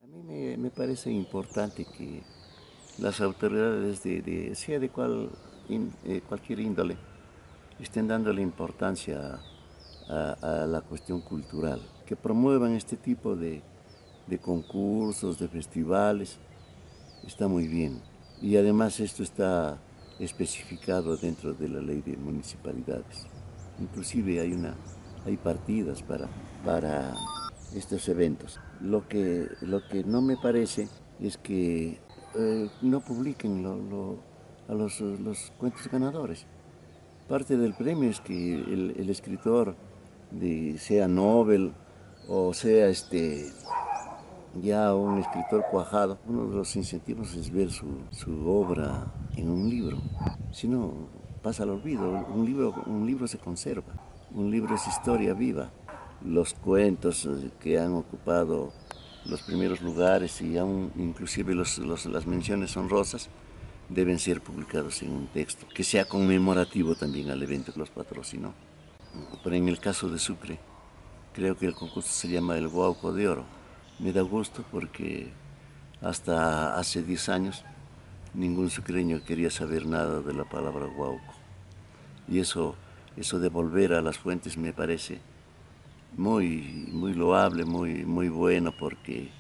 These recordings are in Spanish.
A mí me parece importante que las autoridades sea de cualquier índole, estén dándole importancia a la cuestión cultural, que promuevan este tipo de concursos, de festivales, está muy bien. Y además esto está especificado dentro de la ley de municipalidades. Inclusive hay partidas para estos eventos. Lo que no me parece es que no publiquen a los cuentos ganadores. Parte del premio es que el escritor, sea Nobel o sea ya un escritor cuajado, uno de los incentivos es ver su obra en un libro. Si no, pasa al olvido. Un libro se conserva. Un libro es historia viva. Los cuentos que han ocupado los primeros lugares y aún inclusive las menciones honrosas deben ser publicados en un texto que sea conmemorativo también al evento que los patrocinó. Pero en el caso de Sucre, creo que el concurso se llama el Guauco de Oro. Me da gusto porque hasta hace 10 años ningún sucreño quería saber nada de la palabra Guauco. Y eso de volver a las fuentes me parece muy loable, muy bueno, porque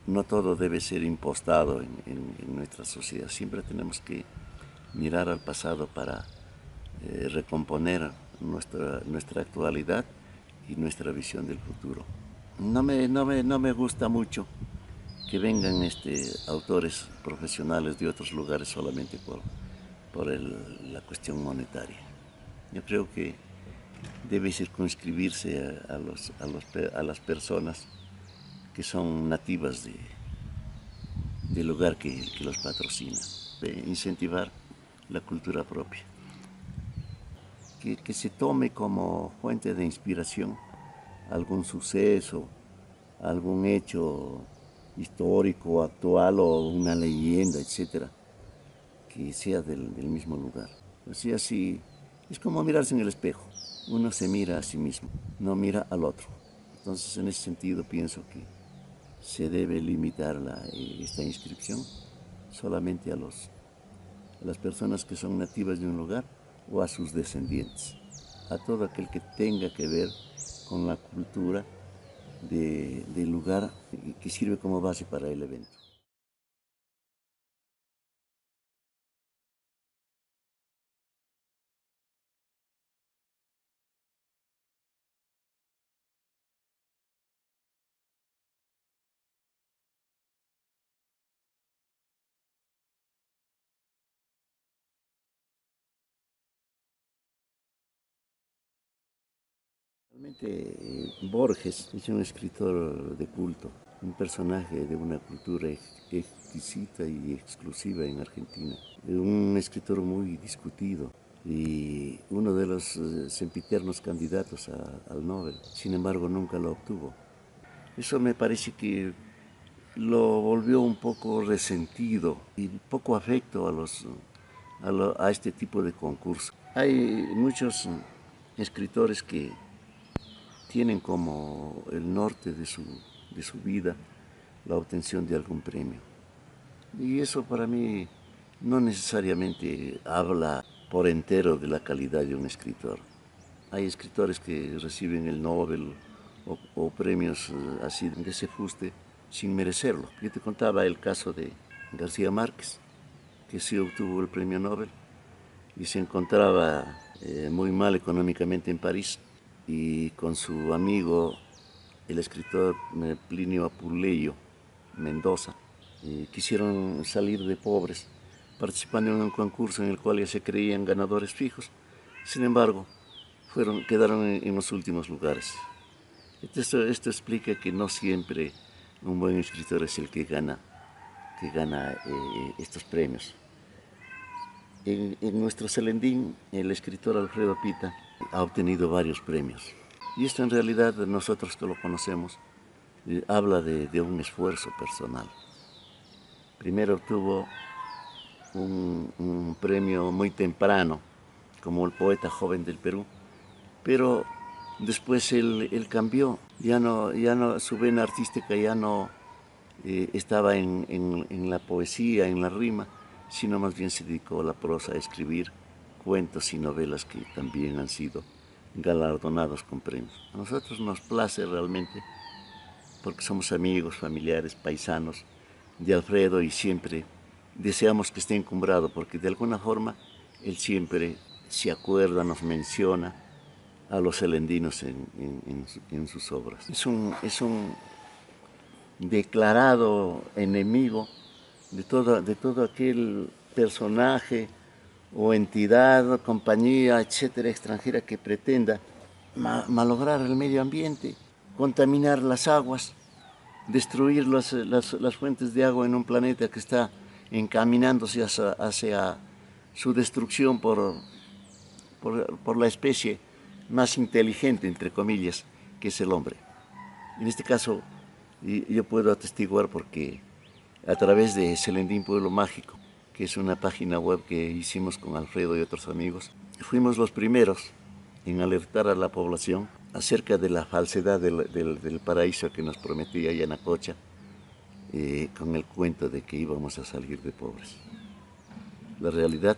no todo debe ser impostado en nuestra sociedad. Siempre tenemos que mirar al pasado para recomponer nuestra actualidad y nuestra visión del futuro. No me gusta mucho que vengan autores profesionales de otros lugares solamente por la cuestión monetaria. Yo creo que debe circunscribirse a las personas que son nativas del lugar que los patrocina, de incentivar la cultura propia, que se tome como fuente de inspiración algún suceso, algún hecho histórico, actual o una leyenda, etcétera, que sea del mismo lugar. Así es como mirarse en el espejo. Uno se mira a sí mismo, no mira al otro. Entonces, en ese sentido, pienso que se debe limitar esta inscripción solamente a las personas que son nativas de un lugar o a sus descendientes, a todo aquel que tenga que ver con la cultura del lugar que sirve como base para el evento. Realmente Borges es un escritor de culto, un personaje de una cultura exquisita y exclusiva en Argentina, un escritor muy discutido y uno de los sempiternos candidatos al Nobel. Sin embargo, nunca lo obtuvo. Eso me parece que lo volvió un poco resentido y poco afecto a este tipo de concurso. Hay muchos escritores que tienen como el norte de su vida la obtención de algún premio. Y eso para mí no necesariamente habla por entero de la calidad de un escritor. Hay escritores que reciben el Nobel o premios así de ese fuste sin merecerlo. Yo te contaba el caso de García Márquez, que sí obtuvo el premio Nobel y se encontraba muy mal económicamente en París y con su amigo, el escritor Plinio Apuleyo Mendoza, quisieron salir de pobres participando en un concurso en el cual ya se creían ganadores fijos. Sin embargo, quedaron en los últimos lugares. Esto explica que no siempre un buen escritor es el que gana estos premios. En nuestro Celendín, el escritor Alfredo Pita ha obtenido varios premios. Y esto en realidad nosotros que lo conocemos habla de un esfuerzo personal. Primero obtuvo un premio muy temprano como el poeta joven del Perú, pero después él cambió, ya no, su vena artística estaba en la poesía, en la rima, sino más bien se dedicó a la prosa, a escribir cuentos y novelas que también han sido galardonados con premios. A nosotros nos place realmente porque somos amigos, familiares, paisanos de Alfredo y siempre deseamos que esté encumbrado porque de alguna forma él siempre se acuerda, nos menciona a los celendinos en sus obras. Es un declarado enemigo de todo aquel personaje o entidad, compañía, etcétera, extranjera que pretenda malograr el medio ambiente, contaminar las aguas, destruir las fuentes de agua en un planeta que está encaminándose hacia su destrucción por la especie más inteligente, entre comillas, que es el hombre. En este caso, yo puedo atestiguar porque a través de Celendín Pueblo Mágico, que es una página web que hicimos con Alfredo y otros amigos, fuimos los primeros en alertar a la población acerca de la falsedad del paraíso que nos prometía Yanacocha, con el cuento de que íbamos a salir de pobres. La realidad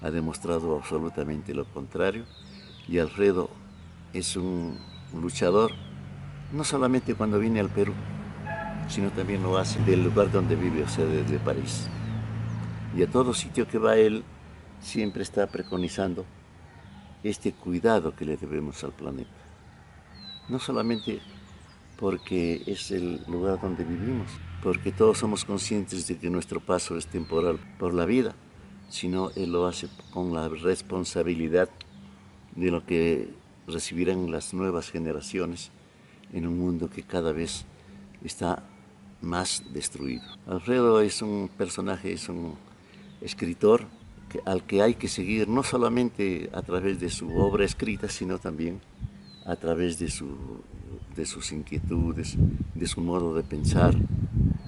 ha demostrado absolutamente lo contrario y Alfredo es un luchador, no solamente cuando viene al Perú, sino también lo hace del lugar donde vive, o sea, desde París. Y a todo sitio que va él, siempre está preconizando este cuidado que le debemos al planeta. No solamente porque es el lugar donde vivimos, porque todos somos conscientes de que nuestro paso es temporal por la vida, sino él lo hace con la responsabilidad de lo que recibirán las nuevas generaciones en un mundo que cada vez está más destruido. Alfredo es un personaje, es un escritor al que hay que seguir no solamente a través de su obra escrita, sino también a través de sus inquietudes, de su modo de pensar,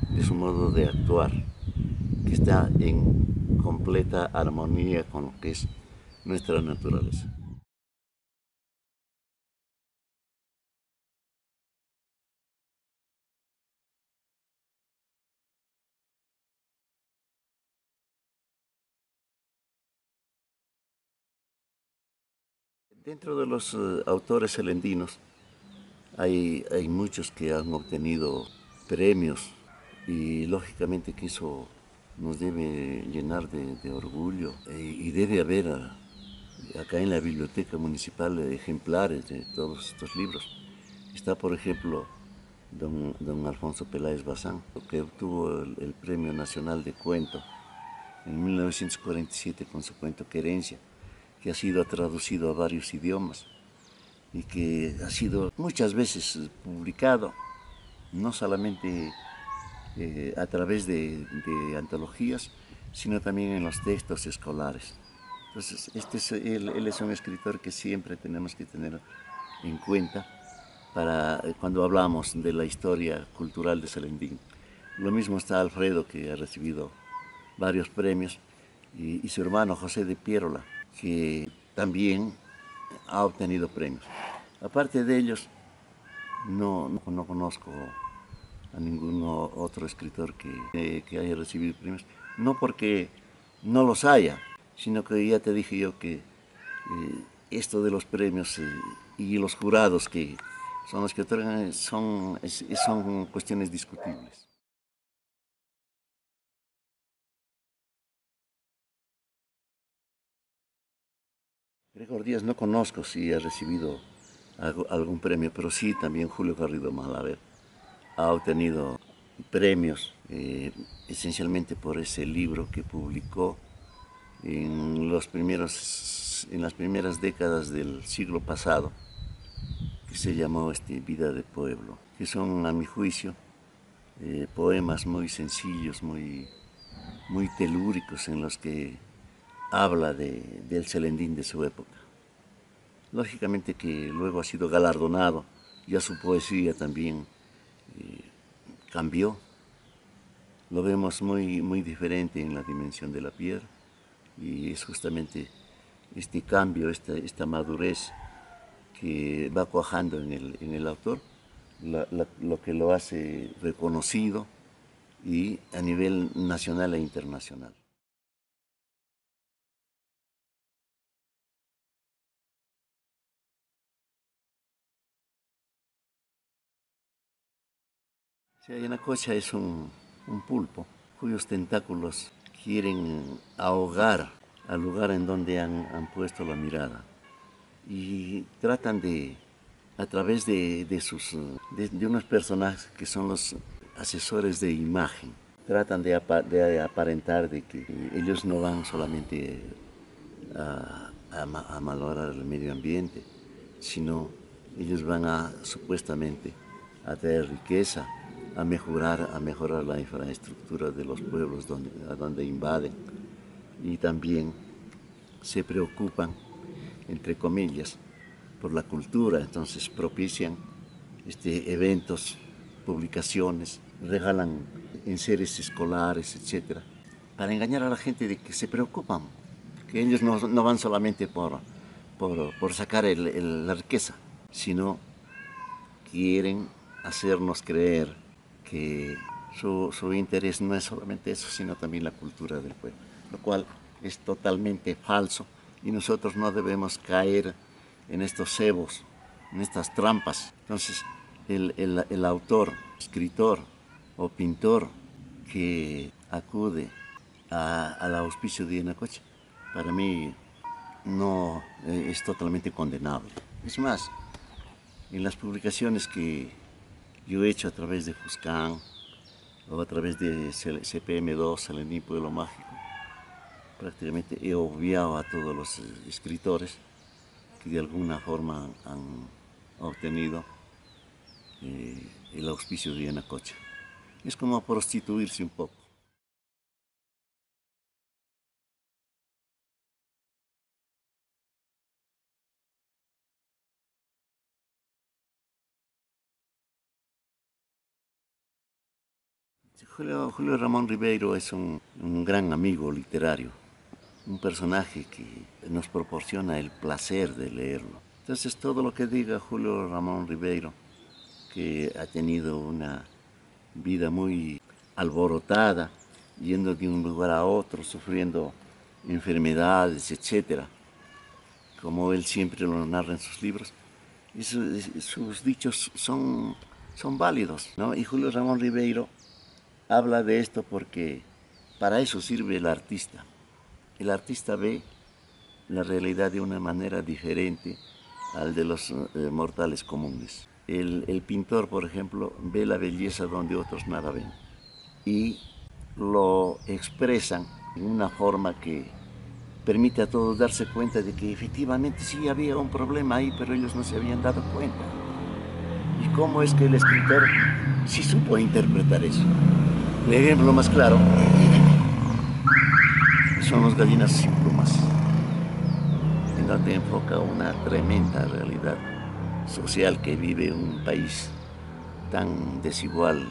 de su modo de actuar, que está en completa armonía con lo que es nuestra naturaleza. Dentro de los autores celendinos hay muchos que han obtenido premios y lógicamente que eso nos debe llenar de orgullo y debe haber acá en la biblioteca municipal ejemplares de todos estos libros. Está por ejemplo don Alfonso Peláez Bazán, que obtuvo el Premio Nacional de Cuento en 1947 con su cuento Querencia, que ha sido traducido a varios idiomas y que ha sido muchas veces publicado, no solamente a través de antologías, sino también en los textos escolares. Entonces, él es un escritor que siempre tenemos que tener en cuenta para cuando hablamos de la historia cultural de Celendín. Lo mismo está Alfredo, que ha recibido varios premios, y su hermano José de Pierola, que también ha obtenido premios. Aparte de ellos, no conozco a ningún otro escritor que haya recibido premios, no porque no los haya, sino que ya te dije yo que esto de los premios y los jurados que son los que otorgan son cuestiones discutibles. Gregor Díaz no conozco si ha recibido algún premio, pero sí también Julio Garrido Malaver ha obtenido premios esencialmente por ese libro que publicó en las primeras décadas del siglo pasado, que se llamó Vida de Pueblo, que son, a mi juicio, poemas muy sencillos, muy telúricos, en los que habla del Celendín de su época. Lógicamente que luego ha sido galardonado, ya su poesía también cambió. Lo vemos muy diferente en la dimensión de la piedra y es justamente este cambio, esta madurez que va cuajando en el autor, lo que lo hace reconocido y a nivel nacional e internacional. Sí, Yanacocha es un pulpo cuyos tentáculos quieren ahogar al lugar en donde han puesto la mirada y tratan de, a través de unos personajes que son los asesores de imagen, tratan de aparentar de que ellos no van solamente a malograr el medio ambiente, sino ellos van a supuestamente a traer riqueza, a mejorar la infraestructura de los pueblos a donde invaden y también se preocupan, entre comillas, por la cultura, entonces propician eventos, publicaciones, regalan enseres escolares, etcétera, para engañar a la gente de que se preocupan, que ellos no van solamente por sacar la riqueza, sino quieren hacernos creer que su interés no es solamente eso, sino también la cultura del pueblo, lo cual es totalmente falso y nosotros no debemos caer en estos cebos, en estas trampas. Entonces, el autor, escritor o pintor que acude al auspicio de Yanacocha, para mí no es totalmente condenable. Es más, en las publicaciones que yo he hecho a través de Fuscán o a través de CPM2, Salentín Pueblo Mágico, prácticamente he obviado a todos los escritores que de alguna forma han obtenido el auspicio de Yanacocha. Es como prostituirse un poco. Julio Ramón Ribeiro es un gran amigo literario, un personaje que nos proporciona el placer de leerlo. Entonces todo lo que diga Julio Ramón Ribeiro, que ha tenido una vida muy alborotada, yendo de un lugar a otro, sufriendo enfermedades, etcétera, como él siempre lo narra en sus libros, y sus dichos son válidos, ¿no? Y Julio Ramón Ribeiro habla de esto porque para eso sirve el artista. El artista ve la realidad de una manera diferente al de los mortales comunes. El pintor, por ejemplo, ve la belleza donde otros nada ven y lo expresan en una forma que permite a todos darse cuenta de que efectivamente sí había un problema ahí, pero ellos no se habían dado cuenta. ¿Y cómo es que el escritor sí supo interpretar eso? El ejemplo más claro son los gallinas sin plumas, en donde enfoca una tremenda realidad social que vive un país tan desigual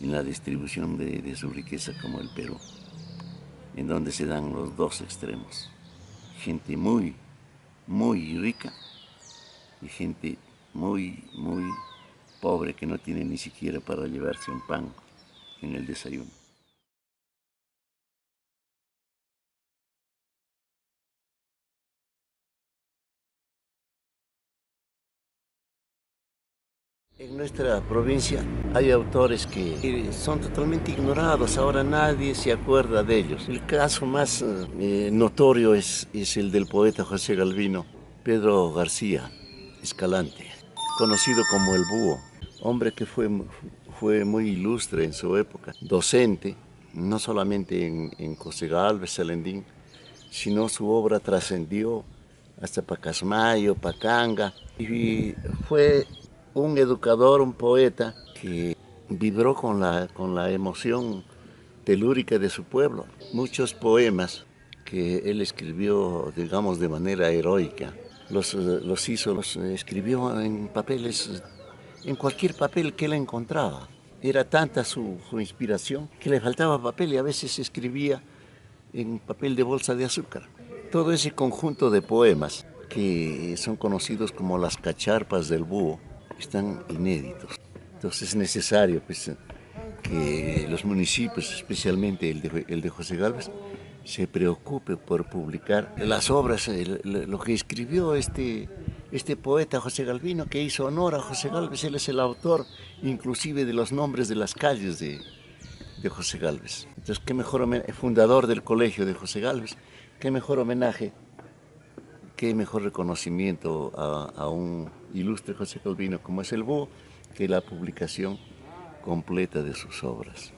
en la distribución de su riqueza como el Perú, en donde se dan los dos extremos. Gente muy, muy rica y gente muy pobre que no tiene ni siquiera para llevarse un pan en el desayuno. En nuestra provincia hay autores que son totalmente ignorados, ahora nadie se acuerda de ellos. El caso más notorio es el del poeta José Galvino, Pedro García Escalante, conocido como el Búho, hombre que fue muy ilustre en su época, docente, no solamente en Cosegalves, Salendín, sino su obra trascendió hasta Pacasmayo, Pacanga, y fue un educador, un poeta que vibró con la emoción telúrica de su pueblo. Muchos poemas que él escribió, digamos, de manera heroica, los escribió en papeles, en cualquier papel que él encontraba. Era tanta su inspiración que le faltaba papel y a veces escribía en papel de bolsa de azúcar. Todo ese conjunto de poemas que son conocidos como las cacharpas del búho están inéditos. Entonces es necesario pues, que los municipios, especialmente el de José Gálvez, se preocupe por publicar las obras, lo que escribió este poeta José Galvino, que hizo honor a José Gálvez. Él es el autor inclusive de los nombres de las calles de José Gálvez. Entonces, qué mejor fundador del colegio de José Gálvez, qué mejor homenaje, qué mejor reconocimiento a un ilustre José Galvino como es el Búho, que la publicación completa de sus obras.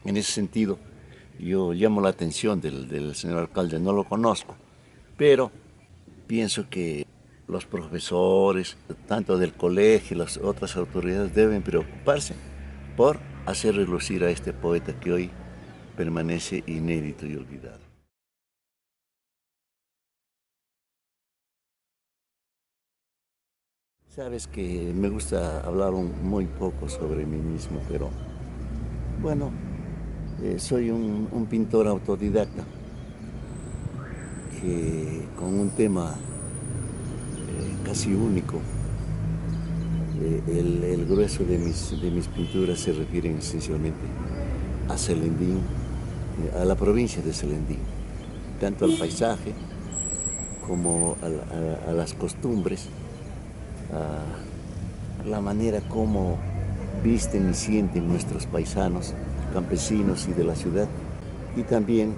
En ese sentido, yo llamo la atención del señor alcalde, no lo conozco, pero pienso que los profesores, tanto del colegio y las otras autoridades, deben preocuparse por hacer relucir a este poeta que hoy permanece inédito y olvidado. Sabes que me gusta hablar muy poco sobre mí mismo, pero bueno, soy un pintor autodidacta que con un tema casi único. El grueso de mis pinturas se refieren esencialmente a Selendín, a la provincia de Selendín, tanto al paisaje como a las costumbres, a la manera como visten y sienten nuestros paisanos, campesinos y de la ciudad. Y también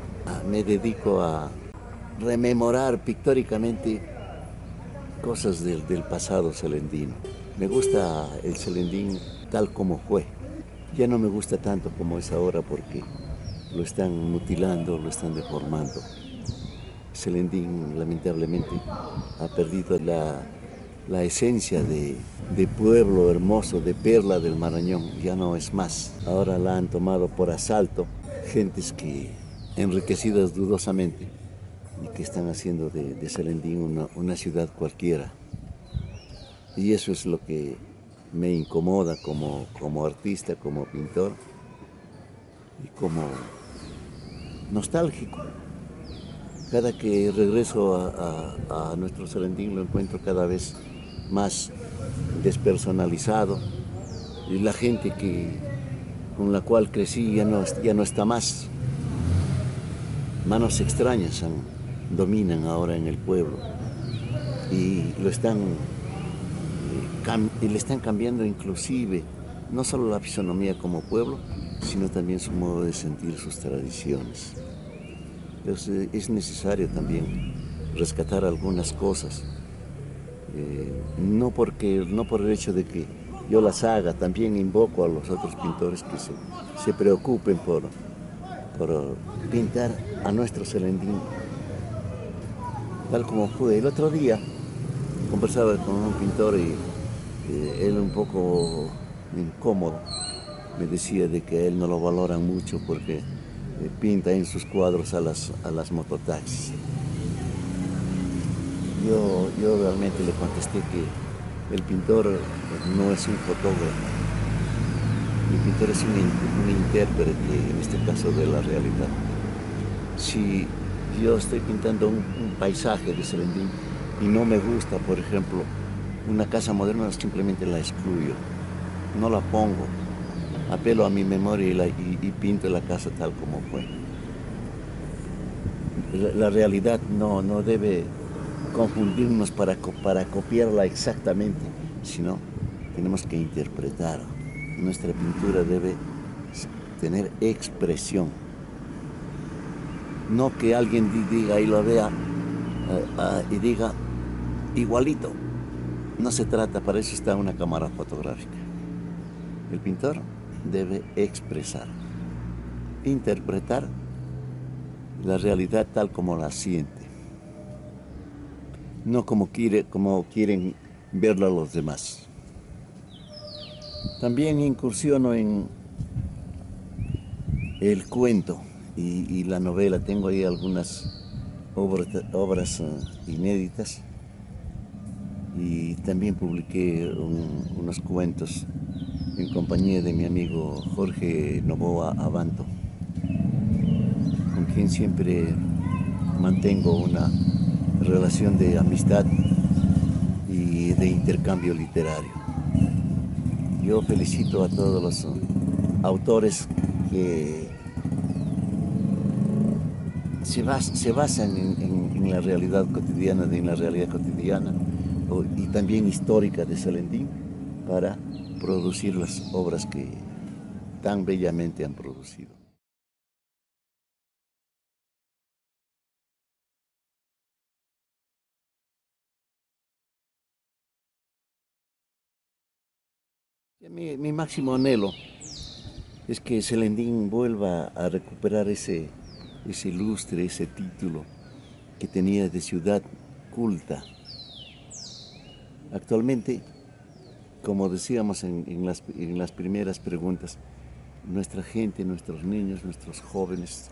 me dedico a rememorar pictóricamente cosas del pasado selendino. Me gusta el Selendín tal como fue. Ya no me gusta tanto como es ahora porque lo están mutilando, lo están deformando. Selendín lamentablemente ha perdido la esencia de pueblo hermoso, de perla del Marañón. Ya no es más. Ahora la han tomado por asalto gentes que enriquecidas dudosamente y que están haciendo de Selendín una ciudad cualquiera. Y eso es lo que me incomoda como artista, como pintor y como nostálgico. Cada que regreso a nuestro Selendín lo encuentro cada vez más despersonalizado y la gente con la cual crecí ya no está más. Manos extrañas dominan ahora en el pueblo y le están cambiando inclusive no solo la fisonomía como pueblo, sino también su modo de sentir, sus tradiciones. Entonces es necesario también rescatar algunas cosas, no por el hecho de que yo las haga, también invoco a los otros pintores que se preocupen por pintar a nuestro Selendín tal como fue. El otro día conversaba con un pintor y él un poco incómodo me decía de que a él no lo valoran mucho porque pinta en sus cuadros a las mototaxis. Yo realmente le contesté que el pintor no es un fotógrafo, el pintor es un intérprete, en este caso de la realidad. Si yo estoy pintando un paisaje de Selendín y no me gusta, por ejemplo, una casa moderna, simplemente la excluyo, no la pongo, apelo a mi memoria y pinto la casa tal como fue. La realidad no debe confundirnos para copiarla exactamente, sino tenemos que interpretar. Nuestra pintura debe tener expresión. No que alguien diga y lo vea y diga igualito. No se trata, para eso está una cámara fotográfica. El pintor debe expresar, interpretar la realidad tal como la siente, no como quieren verla los demás. También incursiono en el cuento y la novela. Tengo ahí algunas obras inéditas y también publiqué unos cuentos en compañía de mi amigo Jorge Novoa Abanto, con quien siempre mantengo una relación de amistad y de intercambio literario. Yo felicito a todos autores que se basan en la realidad cotidiana, y también histórica de Selendín para producir las obras que tan bellamente han producido. Mi máximo anhelo es que Selendín vuelva a recuperar ese lustre, ese título que tenía de ciudad culta. Actualmente, como decíamos en las primeras preguntas, nuestra gente, nuestros niños, nuestros jóvenes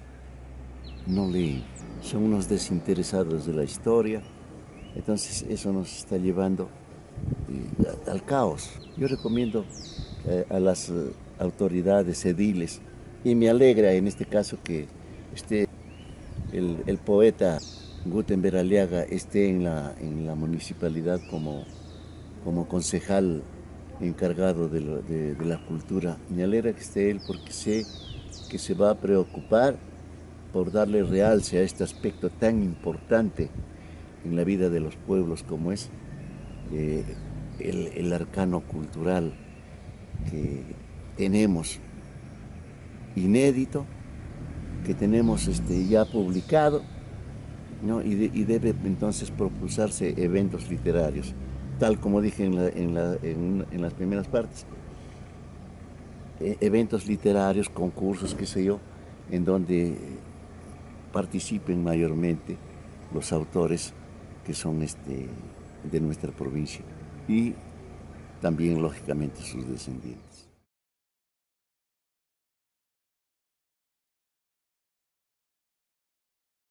no leen, son unos desinteresados de la historia, entonces eso nos está llevando al caos. Yo recomiendo a las autoridades ediles y me alegra en este caso que esté el poeta Gutenberg Aliaga esté en la municipalidad como concejal encargado de la cultura. Me alegra que esté él porque sé que se va a preocupar por darle realce a este aspecto tan importante en la vida de los pueblos como es eh, el arcano cultural que tenemos inédito, que tenemos ya publicado, ¿no? Y debe entonces propulsarse eventos literarios, tal como dije en las primeras partes, eventos literarios, concursos, qué sé yo, en donde participen mayormente los autores que son de nuestra provincia y también lógicamente sus descendientes.